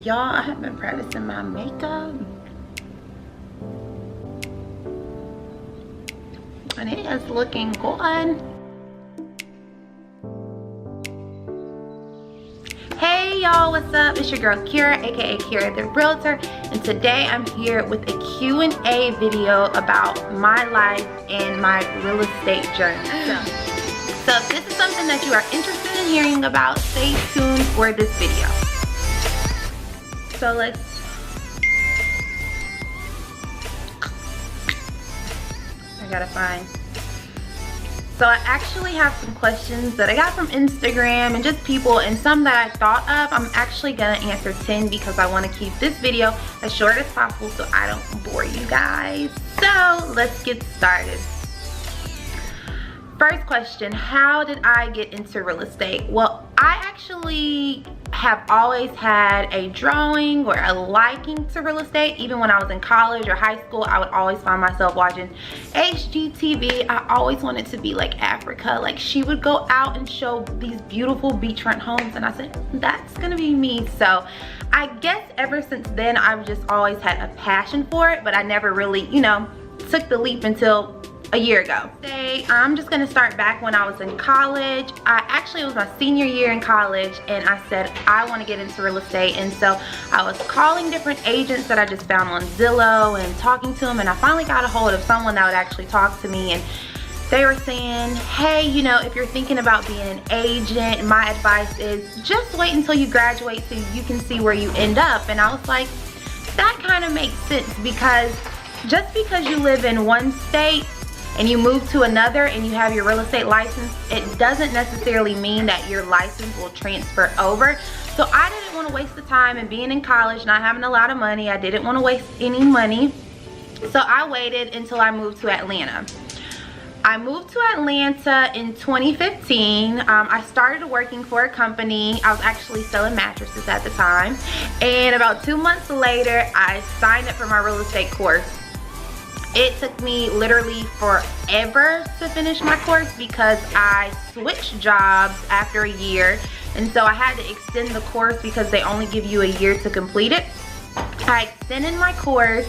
Y'all, I have been practicing my makeup and it is looking good. Hey y'all, what's up? It's your girl Kira, aka Kira the Realtor, and today I'm here with a Q&A video about my life and my real estate journey. So if this is something that you are interested in hearing about, stay tuned for this video. So I gotta find. So I actually have some questions that I got from Instagram and just people, and some that I thought of. I'm actually gonna answer 10 because I want to keep this video as short as possible so I don't bore you guys. So let's get started. First question, how did I get into real estate? Well, I actually have always had a drawing or a liking to real estate. Even when I was in college or high school, I would always find myself watching HGTV. I always wanted to be like Africa. Like, she would go out and show these beautiful beachfront homes, and I said, that's gonna be me. So I guess ever since then, I've just always had a passion for it, but I never really, took the leap until a year ago. I'm just gonna start back when I was in college. It was my senior year in college, and I said I want to get into real estate, and so I was calling different agents that I just found on Zillow and talking to them, and I finally got a hold of someone that would actually talk to me, and they were saying, hey, if you're thinking about being an agent, my advice is just wait until you graduate so you can see where you end up. And I was like, that kind of makes sense, because just because you live in one state and you move to another and you have your real estate license, it doesn't necessarily mean that your license will transfer over. So I didn't want to waste the time, and being in college, not having a lot of money, I didn't want to waste any money. So I waited until I moved to Atlanta. I moved to Atlanta in 2015. I started working for a company. I was actually selling mattresses at the time. And about 2 months later, I signed up for my real estate course. It took me literally forever to finish my course because I switched jobs after a year, and so I had to extend the course because they only give you a year to complete it. I extended my course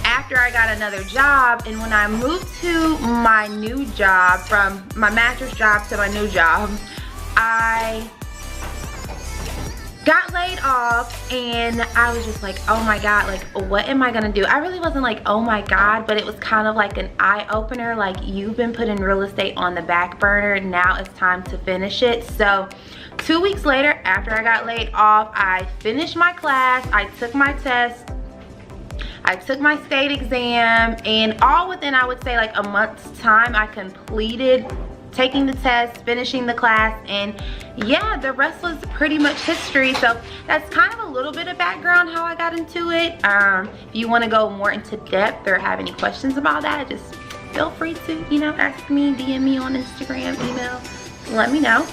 after I got another job, and when I moved to my new job, from my mattress job to my new job, I got laid off, and I was just like, oh my god, like, what am I gonna do? I really wasn't like, oh my god, but it was kind of like an eye-opener, like, you've been putting real estate on the back burner, now it's time to finish it. So 2 weeks later, after I got laid off, I finished my class, I took my test, I took my state exam, and all within, I would say, like a month's time, I completed taking the test, finishing the class, and yeah, the rest was pretty much history. So that's kind of a little bit of background how I got into it. If you want to go more into depth or have any questions about that, just feel free to, ask me, DM me on Instagram, email, let me know.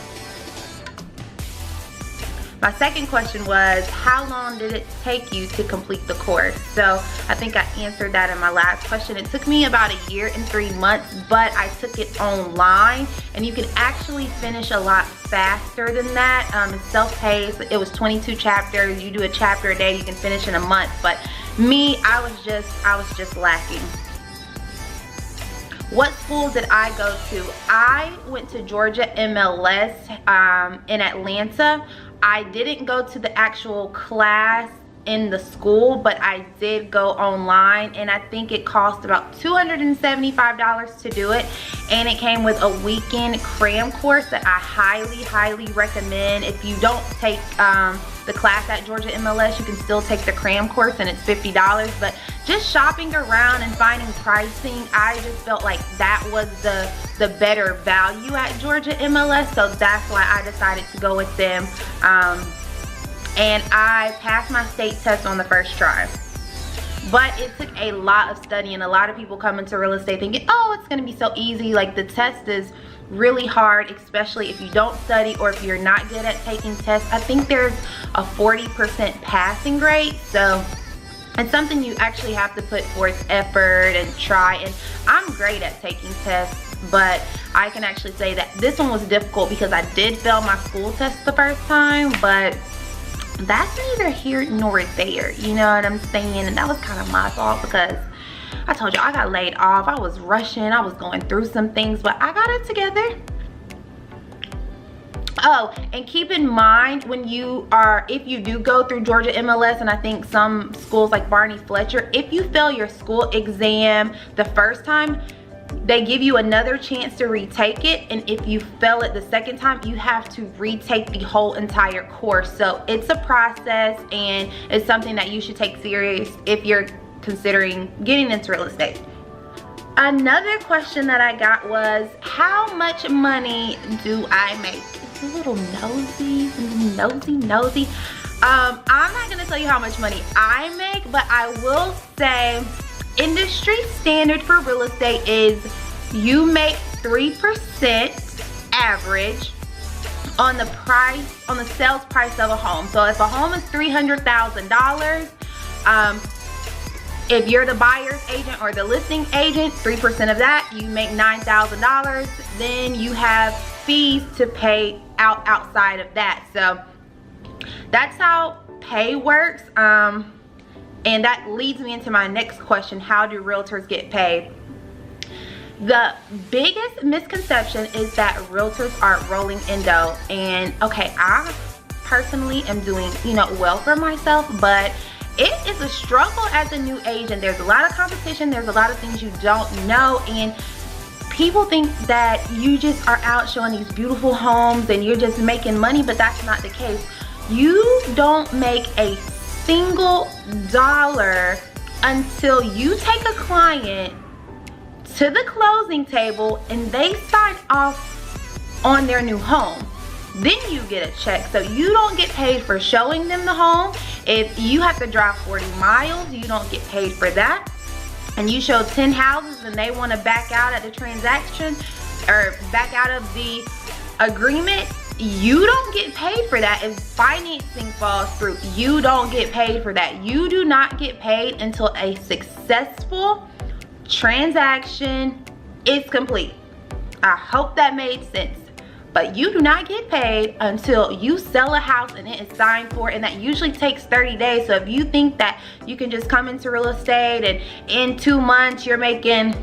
My second question was, how long did it take you to complete the course? So I think I answered that in my last question. It took me about 1 year and 3 months, but I took it online, and you can actually finish a lot faster than that. It's self-paced. It was 22 chapters. You do a chapter a day, you can finish in a month. But me, I was just lacking. What school did I go to? I went to Georgia MLS in Atlanta. I didn't go to the actual class in the school, but I did go online, and I think it cost about $275 to do it, and it came with a weekend cram course that I highly recommend. If you don't take the class at Georgia MLS, you can still take the cram course, and it's $50. But just shopping around and finding pricing, I just felt like that was the better value at Georgia MLS, so that's why I decided to go with them. And I passed my state test on the first try. But it took a lot of studying. A lot of people come into real estate thinking, oh, it's gonna be so easy. Like, the test is really hard, especially if you don't study or if you're not good at taking tests. I think there's a 40% passing rate, so it's something you actually have to put forth effort and try. And I'm great at taking tests, but I can actually say that this one was difficult because I did fail my school test the first time, but that's neither here nor there, you know what I'm saying? And that was kind of my fault because I told you I got laid off. I was rushing, I was going through some things, but I got it together. Oh, and keep in mind when if you do go through Georgia MLS, and I think some schools like Barney Fletcher, if you fail your school exam the first time, they give you another chance to retake it. And if you fail it the second time, you have to retake the whole entire course. So it's a process, and it's something that you should take serious if you're considering getting into real estate. Another question that I got was, how much money do I make? It's a little nosy. I'm not gonna tell you how much money I make, but I will say industry standard for real estate is you make 3% average on the sales price of a home. So if a home is $300,000, if you're the buyer's agent or the listing agent, 3% of that, you make $9,000. Then you have fees to pay outside of that. So that's how pay works. And that leads me into my next question: how do realtors get paid? The biggest misconception is that realtors are rolling in dough. And okay, I personally am doing, well for myself, but it is a struggle as a new agent. There's a lot of competition, there's a lot of things you don't know, and people think that you just are out showing these beautiful homes and you're just making money, but that's not the case. You don't make a single dollar until you take a client to the closing table and they sign off on their new home. Then you get a check. So you don't get paid for showing them the home. If you have to drive 40 miles, you don't get paid for that. And you show 10 houses and they want to back out at the transaction or back out of the agreement, you don't get paid for that. If financing falls through, you don't get paid for that. You do not get paid until a successful transaction is complete. I hope that made sense. But you do not get paid until you sell a house and it is signed for, and that usually takes 30 days. So if you think that you can just come into real estate and in 2 months you're making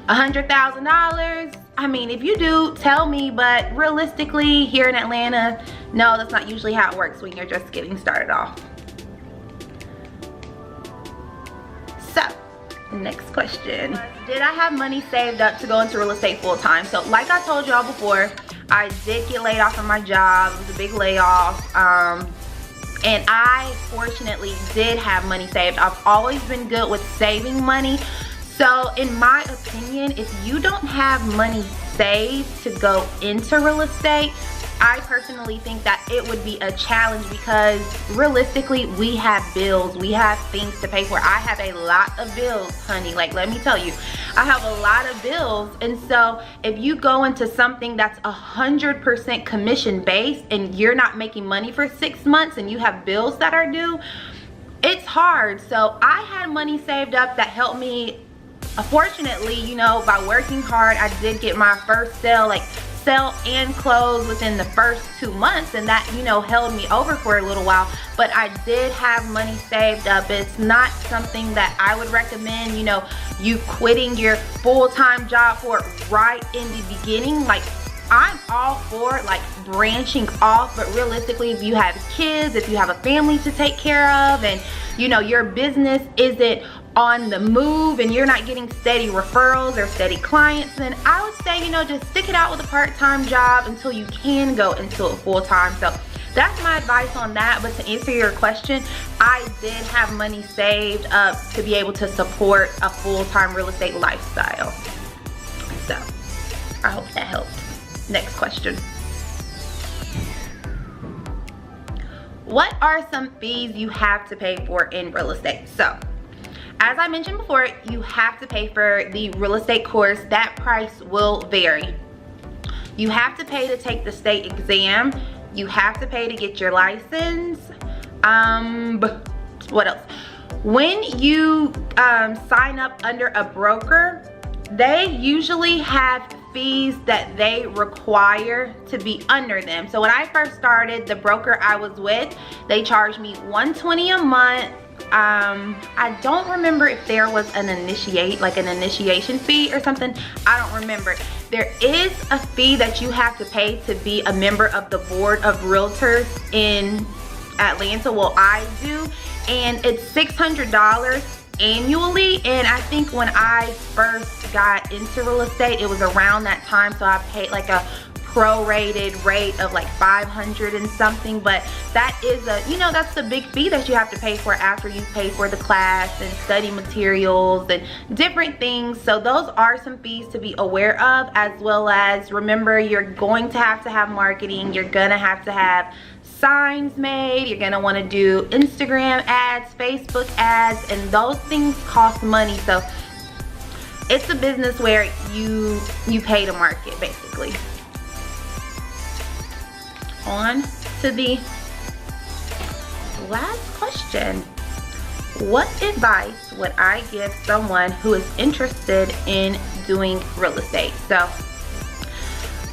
$100,000, I mean, if you do, tell me, but realistically here in Atlanta, no, that's not usually how it works when you're just getting started off. So, next question. Did I have money saved up to go into real estate full time? So like I told y'all before, I did get laid off from my job. It was a big layoff. And I fortunately did have money saved. I've always been good with saving money. So in my opinion, if you don't have money saved to go into real estate, I personally think that it would be a challenge because realistically, we have bills, we have things to pay for. I have a lot of bills, honey. Like, let me tell you, I have a lot of bills. And so if you go into something that's 100% commission based and you're not making money for 6 months and you have bills that are due, it's hard. So I had money saved up that helped me. Fortunately, you know, by working hard, I did get my first sale, like sell and close within the first 2 months, and that, you know, held me over for a little while. But I did have money saved up. It's not something that I would recommend, you know, you quitting your full-time job for right in the beginning. Like, I'm all for like branching off, but realistically, if you have kids, if you have a family to take care of, and you know your business isn't on the move and you're not getting steady referrals or steady clients, then I would say, you know, just stick it out with a part-time job until you can go into it full-time. So that's my advice on that. But to answer your question, I did have money saved up to be able to support a full-time real estate lifestyle. So I hope that helped. Next question. What are some fees you have to pay for in real estate? So as I mentioned before, you have to pay for the real estate course. That price will vary. You have to pay to take the state exam. You have to pay to get your license. What else? When you sign up under a broker, they usually have fees that they require to be under them. So when I first started, the broker I was with, they charged me $120 a month. I don't remember if there was an initiation fee or something. I don't remember. There is a fee that you have to pay to be a member of the board of realtors in Atlanta. Well, I do, and it's $600 annually. And I think when I first got into real estate, it was around that time, so I paid like a prorated rate of like 500 and something. But that is a, you know, that's the big fee that you have to pay for after you pay for the class and study materials and different things. So those are some fees to be aware of, as well as remember, you're going to have marketing, you're gonna have to have signs made, you're gonna want to do Instagram ads, Facebook ads, and those things cost money. So it's a business where you pay to market, basically. On to the last question. What advice would I give someone who is interested in doing real estate? So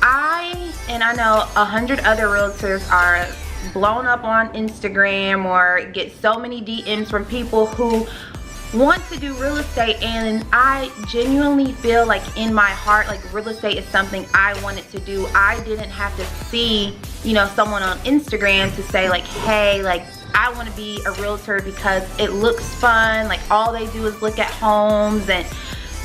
I know 100 other realtors are blown up on Instagram or get so many DMs from people who want to do real estate, and I genuinely feel like in my heart, like real estate is something I wanted to do. I didn't have to see, you know, someone on Instagram to say like, hey, like I want to be a realtor because it looks fun, like all they do is look at homes and,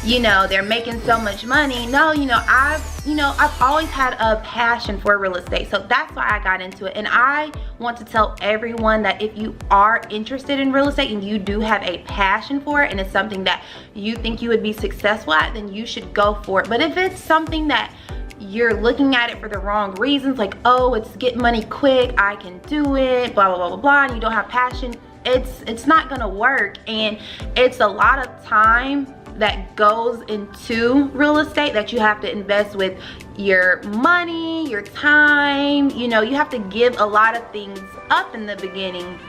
you know, they're making so much money. No, I've always had a passion for real estate, so that's why I got into it. And I want to tell everyone that if you are interested in real estate and you do have a passion for it and it's something that you think you would be successful at, then you should go for it. But if it's something that you're looking at it for the wrong reasons, like, oh, it's get money quick, I can do it, blah blah blah blah blah, and you don't have passion, it's not gonna work. And it's a lot of time that goes into real estate that you have to invest with your money, your time. You know, you have to give a lot of things up in the beginning.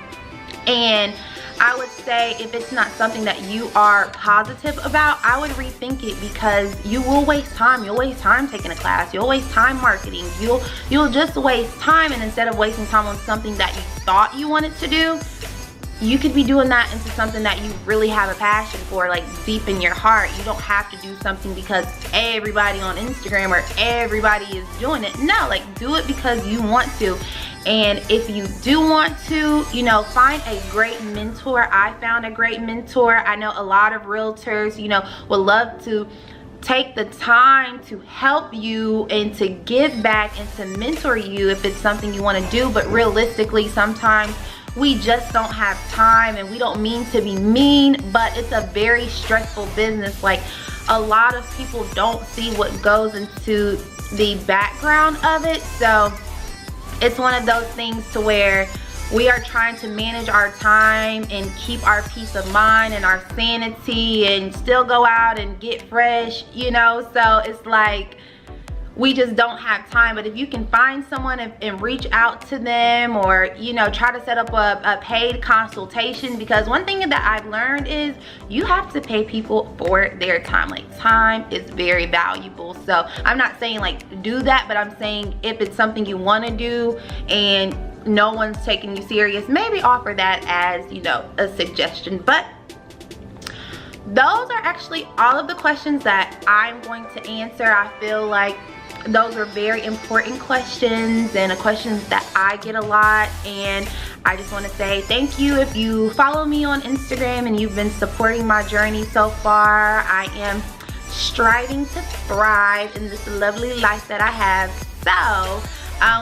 And I would say if it's not something that you are positive about, I would rethink it, because you will waste time. You'll waste time taking a class, you'll waste time marketing, you'll just waste time. And instead of wasting time on something that you thought you wanted to do, you could be doing that into something that you really have a passion for, like deep in your heart. You don't have to do something because everybody on Instagram or everybody is doing it. No, like do it because you want to. And if you do want to, you know, find a great mentor. I found a great mentor. I know a lot of realtors, you know, would love to take the time to help you and to give back and to mentor you if it's something you want to do. But realistically, sometimes we just don't have time, and we don't mean to be mean, but it's a very stressful business. Like, a lot of people don't see what goes into the background of it. So it's one of those things to where we are trying to manage our time and keep our peace of mind and our sanity and still go out and get fresh, you know. So it's like we just don't have time. But if you can find someone and reach out to them, or, you know, try to set up a paid consultation, because one thing that I've learned is you have to pay people for their time. Like, time is very valuable. So I'm not saying like do that, but I'm saying if it's something you want to do and no one's taking you serious, maybe offer that as, you know, a suggestion. But those are actually all of the questions that I'm going to answer. I feel like those are very important questions, and questions that I get a lot. And I just want to say thank you if you follow me on Instagram and you've been supporting my journey so far. I am striving to thrive in this lovely life that I have. So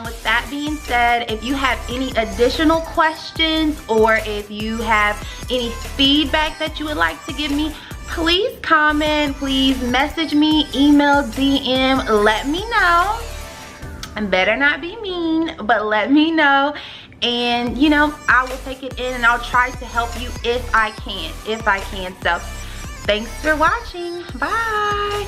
with that being said, if you have any additional questions, or if you have any feedback that you would like to give me, please comment, please message me, email, DM, let me know. And better not be mean, but let me know. And, you know, I will take it in and I'll try to help you if I can. So thanks for watching. Bye.